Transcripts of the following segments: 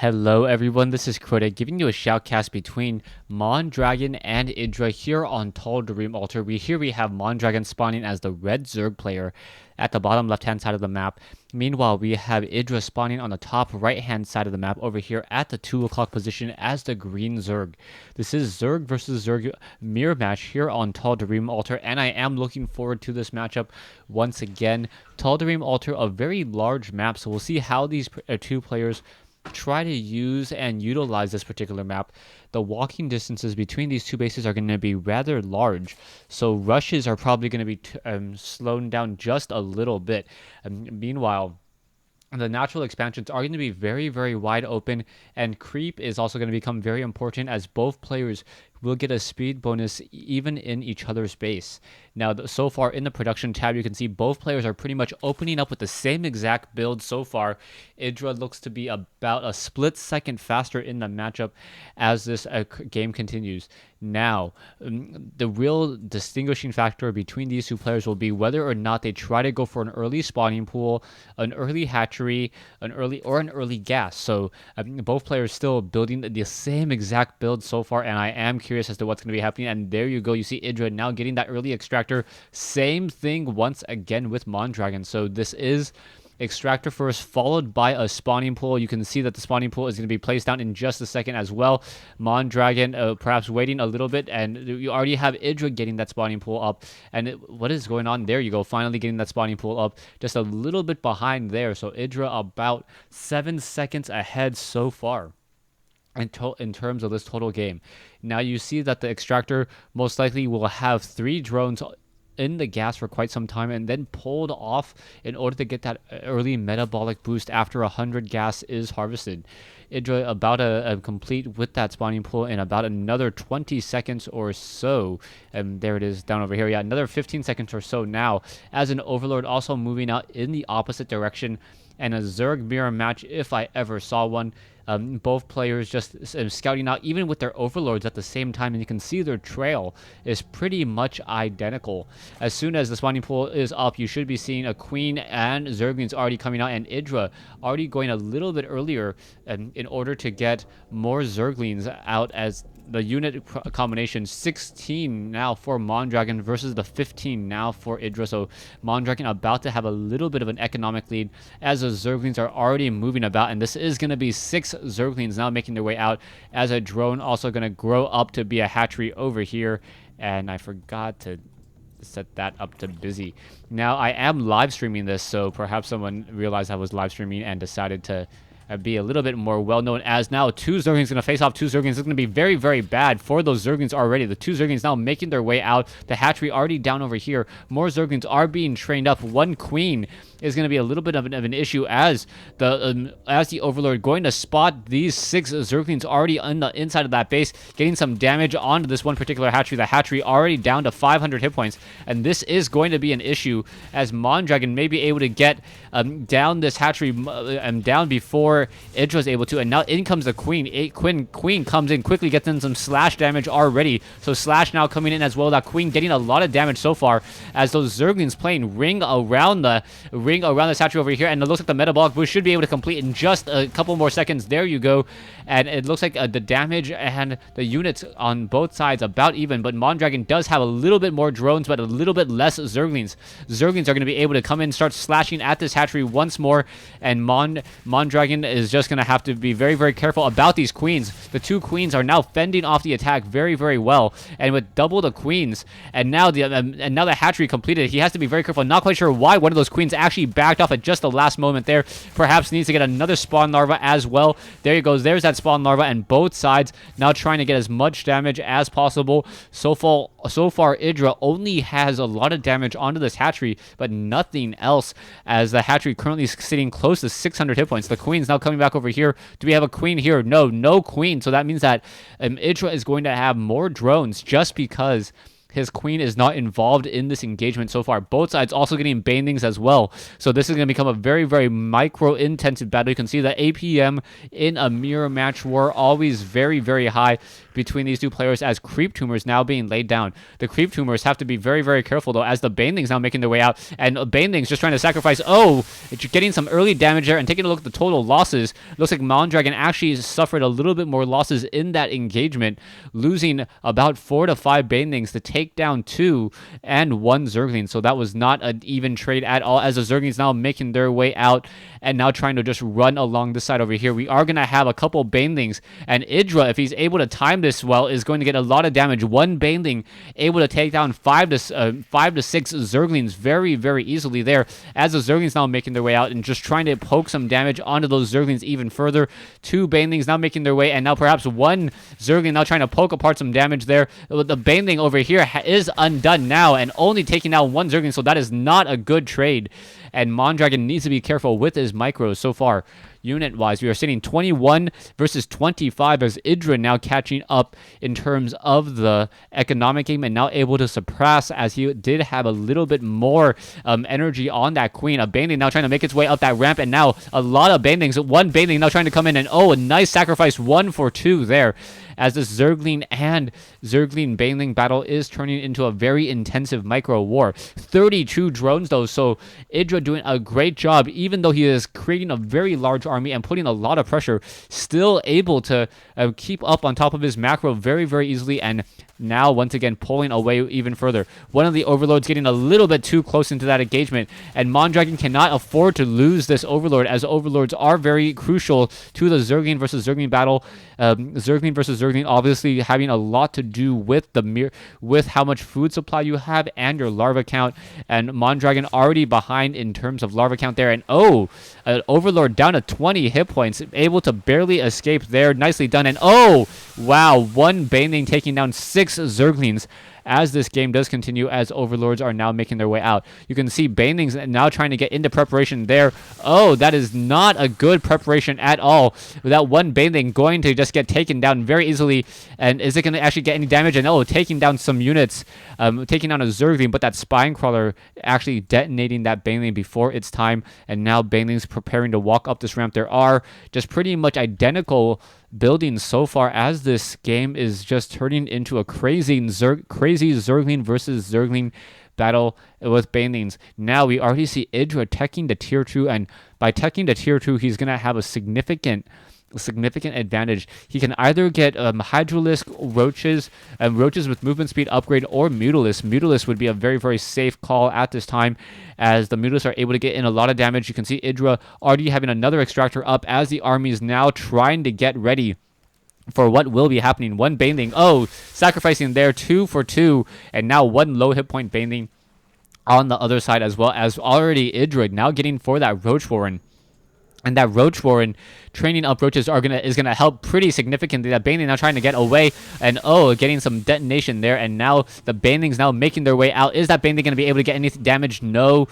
Hello everyone, this is Crota giving you a shoutcast between Mondragon and Idra here on Tal'Darim Altar. We have Mondragon spawning as the red Zerg player at the bottom left hand side of the map. Meanwhile, we have Idra spawning on the top right hand side of the map over here at the 2 o'clock position as the green Zerg. This is Zerg versus Zerg mirror match here on Tal'Darim Altar, and I am looking forward to this matchup once again. Tal'Darim Altar, a very large map, so we'll see how these two players try to use and utilize this particular map. The walking distances between these two bases are going to be rather large, so rushes are probably going to be slowed down just a little bit. Meanwhile, the natural expansions are going to be very, very wide open, and creep is also going to become very important as both players will get a speed bonus even in each other's base. Now, so far in the production tab, you can see both players are pretty much opening up with the same exact build so far. Idra looks to be about a split second faster in the matchup as this game continues. Now, the real distinguishing factor between these two players will be whether or not they try to go for an early spawning pool, an early hatchery, an early gas. So both players still building the same exact build so far, and I am curious as to what's going to be happening. And there you go, you see Idra now getting that early extractor. Same thing once again with Mondragon. So this is extractor first, followed by a spawning pool. You can see that the spawning pool is going to be placed down in just a second as well. Mondragon perhaps waiting a little bit, and you already have Idra getting that spawning pool up. And what is going on? There you go, finally getting that spawning pool up, just a little bit behind there. So Idra about 7 seconds ahead so far in terms of this total game. Now you see that the extractor most likely will have 3 drones in the gas for quite some time and then pulled off in order to get that early metabolic boost after 100 gas is harvested. Idra about to complete with that spawning pool in about another 20 seconds or so. And there it is down over here. Yeah, another 15 seconds or so now, as an overlord also moving out in the opposite direction. And a Zerg mirror match, if I ever saw one. Both players just scouting out, even with their overlords at the same time, and you can see their trail is pretty much identical. As soon as the spawning pool is up, you should be seeing a queen and Zerglings already coming out, and Idra already going a little bit earlier in order to get more Zerglings out, as the unit combination 16 now for Mondragon versus the 15 now for Idra. So Mondragon about to have a little bit of an economic lead as the Zerglings are already moving about, and this is going to be 6 Zerglings now making their way out, as a drone also going to grow up to be a hatchery over here. And I forgot to set that up to busy. Now I am live streaming this, so perhaps someone realized I was live streaming and decided to be a little bit more well-known, as now 2 Zerglings going to face off 2 Zerglings. It's going to be very, very bad for those Zerglings already. The 2 Zerglings now making their way out. The hatchery already down over here. More Zerglings are being trained up. 1 queen is going to be a little bit of an issue, as the overlord going to spot these 6 Zerglings already on the inside of that base, getting some damage onto this one particular hatchery. The hatchery already down to 500 hit points, and this is going to be an issue, as Mondragon may be able to get down this hatchery down before Idra's able to. And now in comes the queen. Queen comes in quickly, gets in some slash damage already. So slash now coming in as well. That queen getting a lot of damage so far, as those Zerglings playing ring around this hatchery over here. And it looks like the metabolic boost should be able to complete in just a couple more seconds. There you go. And it looks like the damage and the units on both sides about even, but Mondragon does have a little bit more drones, but a little bit less Zerglings. Zerglings are going to be able to come in and start slashing at this hatchery once more, and Mondragon is just going to have to be very, very careful about these queens. The 2 queens are now fending off the attack very, very well, and with double the queens, and now the hatchery completed, he has to be very careful. Not quite sure why one of those queens actually backed off at just the last moment there. Perhaps needs to get another spawn larva as well. There he goes. There's that spawn larva, and both sides now trying to get as much damage as possible. So far Idra only has a lot of damage onto this hatchery, but nothing else, as the hatchery currently sitting close to 600 hit points. The queen's now coming back over here. Do we have a queen here? No queen. So that means that Idra is going to have more drones, just because his queen is not involved in this engagement so far. Both sides also getting banelings as well. So this is going to become a very, very micro-intensive battle. You can see the APM in a mirror match war always very, very high between these two players as creep tumors now being laid down. The creep tumors have to be very, very careful though as the banelings now making their way out. And banelings just trying to sacrifice. Oh, it's getting some early damage there and taking a look at the total losses. Looks like Mondragon actually suffered a little bit more losses in that engagement, losing about 4 to 5 banelings to take down 2 and 1 Zergling. So that was not an even trade at all as the Zerglings now making their way out and now trying to just run along this side over here. We are going to have a couple banelings, and Idra, if he's able to time this well, is going to get a lot of damage. 1 baneling able to take down 5 to 6 Zerglings very, very easily there as the Zerglings now making their way out and just trying to poke some damage onto those Zerglings even further. 2 banelings now making their way, and now perhaps 1 Zergling now trying to poke apart some damage there. The baneling over here is undone now and only taking out 1 Zergling, so that is not a good trade. And Mondragon needs to be careful with his micros so far. Unit-wise, we are sitting 21 versus 25 as Idra now catching up in terms of the economic game and now able to suppress as he did have a little bit more energy on that queen. A Baneling now trying to make its way up that ramp, and now a lot of Banelings. 1 Baneling now trying to come in, and oh, a nice sacrifice, 1 for 2 there as this Zergling and Zergling Baneling battle is turning into a very intensive micro war. 32 drones though, so Idra doing a great job, even though he is creating a very large army and putting a lot of pressure, still able to keep up on top of his macro very, very easily, and now once again pulling away even further. One of the overlords getting a little bit too close into that engagement, and Mondragon cannot afford to lose this overlord, as overlords are very crucial to the Zergling versus Zergling battle. Zergling versus Zergling obviously having a lot to do with with how much food supply you have and your larva count, and Mondragon already behind in terms of larva count there, and oh, an overlord down to 20 hit points, able to barely escape there. Nicely done, and oh wow, 1 Baneling taking down 6 Zerglings as this game does continue, as overlords are now making their way out. You can see Banelings now trying to get into preparation there. Oh, that is not a good preparation at all. Without 1 Baneling going to just get taken down very easily, and is it going to actually get any damage? And oh, taking down some units, taking down a Zergling, but that Spine Crawler actually detonating that Baneling before its time, and now Banelings preparing to walk up this ramp. There are just pretty much identical buildings so far as this game is just turning into a crazy Zergling versus Zergling battle with Banelings. Now we already see Idra teching the tier 2, and by teching the tier 2, he's going to have a significant advantage. He can either get Hydralisk roaches with movement speed upgrade, or Mutalisk. Mutalisk would be a very, very safe call at this time, as the Mutalisk are able to get in a lot of damage. You can see Idra already having another extractor up as the army is now trying to get ready for what will be happening. 1 Baneling, oh, sacrificing there, 2 for 2, and now 1 low hit point Baneling on the other side, as well as already Idra now getting for that Roach Warren. And that Roach Warren training up roaches is gonna help pretty significantly. That Baneling now trying to get away, and oh, getting some detonation there, and now the Banelings now making their way out. Is that Baneling gonna be able to get any damage? No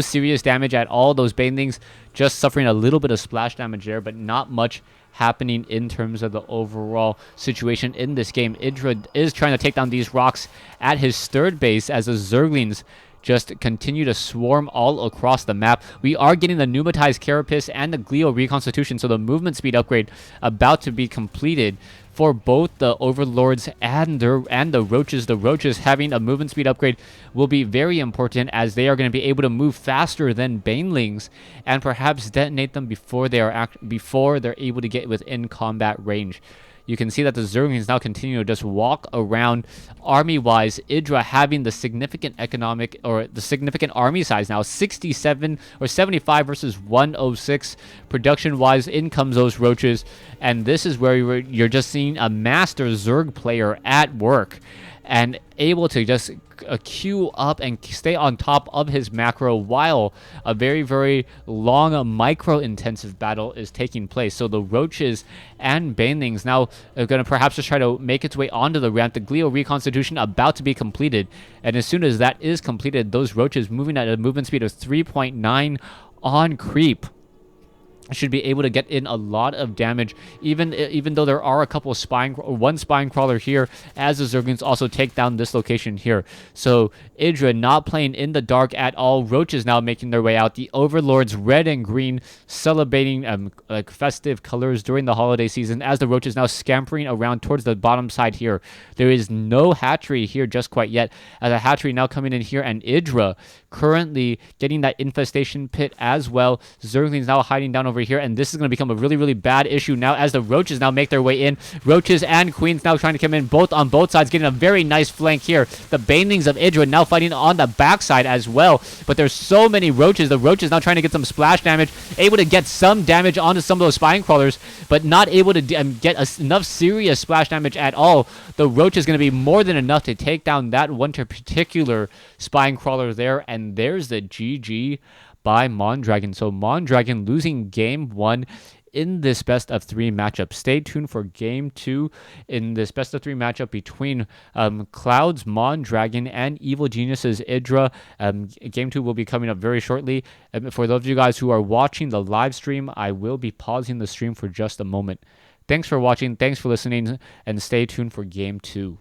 serious damage at all. Those Banelings just suffering a little bit of splash damage there, but not much happening in terms of the overall situation in this game. Idra is trying to take down these rocks at his 3rd base as the Zerglings just continue to swarm all across the map. We are getting the pneumatized carapace and the glio reconstitution, so the movement speed upgrade about to be completed for both the overlords and the roaches. The roaches having a movement speed upgrade will be very important, as they are going to be able to move faster than Banelings and perhaps detonate them before they're able to get within combat range. You can see that the Zerglings now continue to just walk around army-wise. Idra having the significant army size now, 67 or 75 versus 106. Production-wise, in comes those roaches, and this is where you're just seeing a master Zerg player at work and able to just queue up and stay on top of his macro while a very, very long micro-intensive battle is taking place. So the roaches and Banelings now are going to perhaps just try to make its way onto the ramp. The glio reconstitution about to be completed, and as soon as that is completed, those roaches moving at a movement speed of 3.9 on creep should be able to get in a lot of damage, even though there are a couple of one spine crawler here, as the Zerglings also take down this location here. So Idra not playing in the dark at all. Roaches now making their way out. The Overlords red and green celebrating like festive colors during the holiday season, as the Roaches now scampering around towards the bottom side here. There is no hatchery here just quite yet, as a hatchery now coming in here, and Idra currently getting that infestation pit as well. Zerglings now hiding down over here, and this is going to become a really, really bad issue now as the Roaches now make their way in. Roaches and Queens now trying to come in on both sides, getting a very nice flank here. The Banelings of Idra now fighting on the backside as well, but there's so many Roaches. The Roaches now trying to get some splash damage, able to get some damage onto some of those spine crawlers, but not able to get enough serious splash damage at all. The Roach is going to be more than enough to take down that one particular spine crawler there, and there's the GG by Mondragon. So Mondragon losing game 1 in this best of 3 matchup. Stay tuned for game 2 in this best of 3 matchup between Cloud's Mondragon and Evil Genius's Idra. Game 2 will be coming up very shortly. For those of you guys who are watching the live stream, I will be pausing the stream for just a moment. Thanks for watching, thanks for listening, and stay tuned for game 2.